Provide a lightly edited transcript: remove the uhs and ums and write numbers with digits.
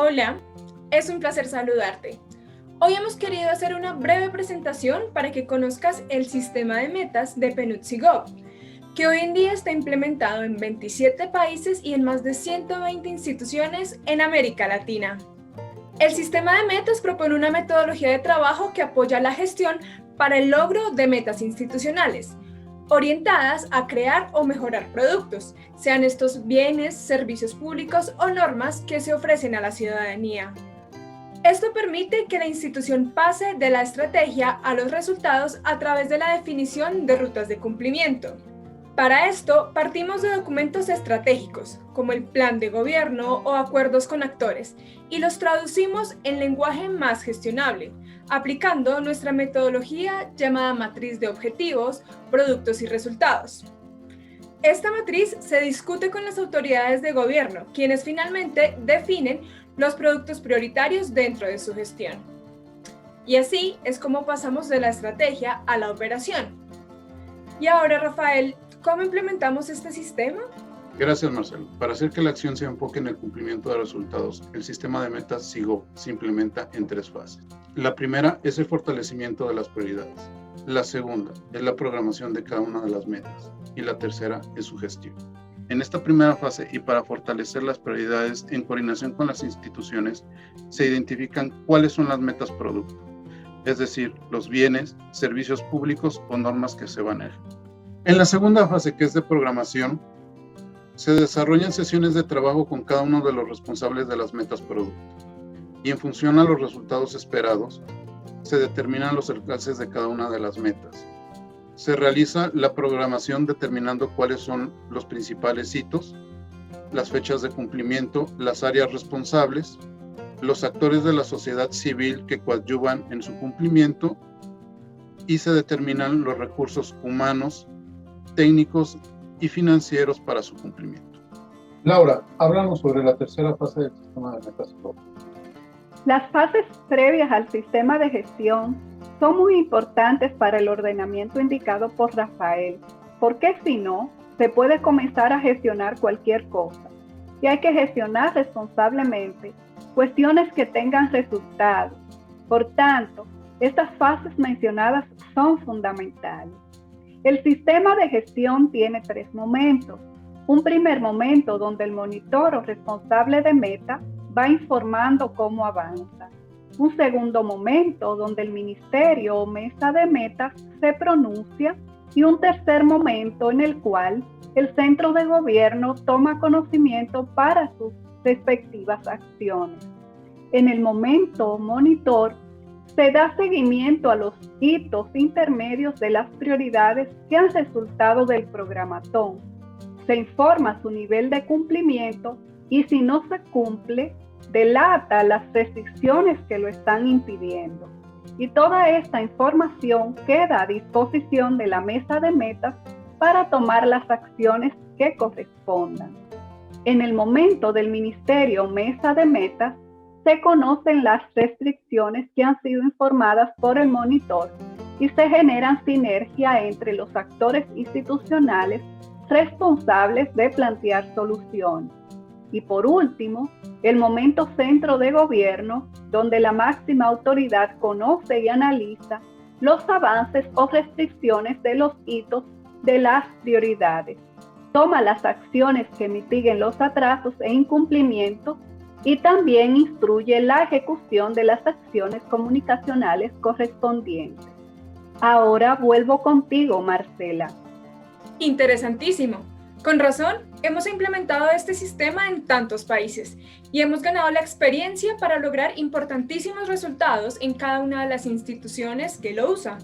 Hola, es un placer saludarte. Hoy hemos querido hacer una breve presentación para que conozcas el sistema de metas de PNUD Gov, que hoy en día está implementado en 27 países y en más de 120 instituciones en América Latina. El sistema de metas propone una metodología de trabajo que apoya la gestión para el logro de metas institucionales, orientadas a crear o mejorar productos, sean estos bienes, servicios públicos o normas que se ofrecen a la ciudadanía. Esto permite que la institución pase de la estrategia a los resultados a través de la definición de rutas de cumplimiento. Para esto, partimos de documentos estratégicos, como el plan de gobierno o acuerdos con actores, y los traducimos en lenguaje más gestionable, aplicando nuestra metodología llamada matriz de objetivos, productos y resultados. Esta matriz se discute con las autoridades de gobierno, quienes finalmente definen los productos prioritarios dentro de su gestión. Y así es como pasamos de la estrategia a la operación. Y ahora, Rafael, ¿cómo implementamos este sistema? Gracias, Marcelo. Para hacer que la acción se enfoque en el cumplimiento de resultados, el sistema de metas SIGO se implementa en 3 fases. La primera es el fortalecimiento de las prioridades. La segunda es la programación de cada una de las metas. Y la tercera es su gestión. En esta primera fase, y para fortalecer las prioridades en coordinación con las instituciones, se identifican cuáles son las metas producto, es decir, los bienes, servicios públicos o normas que se manejan. En la segunda fase, que es de programación, se desarrollan sesiones de trabajo con cada uno de los responsables de las metas producto y en función a los resultados esperados, se determinan los alcances de cada una de las metas. Se realiza la programación determinando cuáles son los principales hitos, las fechas de cumplimiento, las áreas responsables, los actores de la sociedad civil que coadyuvan en su cumplimiento y se determinan los recursos humanos, técnicos y financieros para su cumplimiento. Laura, háblanos sobre la tercera fase del sistema de metas SIGO. Las fases previas al sistema de gestión son muy importantes para el ordenamiento indicado por Rafael, porque si no, se puede comenzar a gestionar cualquier cosa. Y hay que gestionar responsablemente cuestiones que tengan resultados. Por tanto, estas fases mencionadas son fundamentales. El sistema de gestión tiene 3 momentos. Un primer momento donde el monitor o responsable de meta va informando cómo avanza. Un segundo momento donde el ministerio o mesa de metas se pronuncia y un tercer momento en el cual el centro de gobierno toma conocimiento para sus respectivas acciones. En el momento monitor se da seguimiento a los hitos intermedios de las prioridades que han resultado del programatón. Se informa su nivel de cumplimiento y si no se cumple, delata las restricciones que lo están impidiendo. Y toda esta información queda a disposición de la mesa de metas para tomar las acciones que correspondan. En el momento del ministerio o mesa de metas, se conocen las restricciones que han sido informadas por el monitor y se generan sinergia entre los actores institucionales responsables de plantear soluciones. Y por último, el momento centro de gobierno, donde la máxima autoridad conoce y analiza los avances o restricciones de los hitos de las prioridades, toma las acciones que mitiguen los atrasos e incumplimientos y también instruye la ejecución de las acciones comunicacionales correspondientes. Ahora vuelvo contigo, Marcela. Interesantísimo. Con razón, hemos implementado este sistema en tantos países y hemos ganado la experiencia para lograr importantísimos resultados en cada una de las instituciones que lo usa.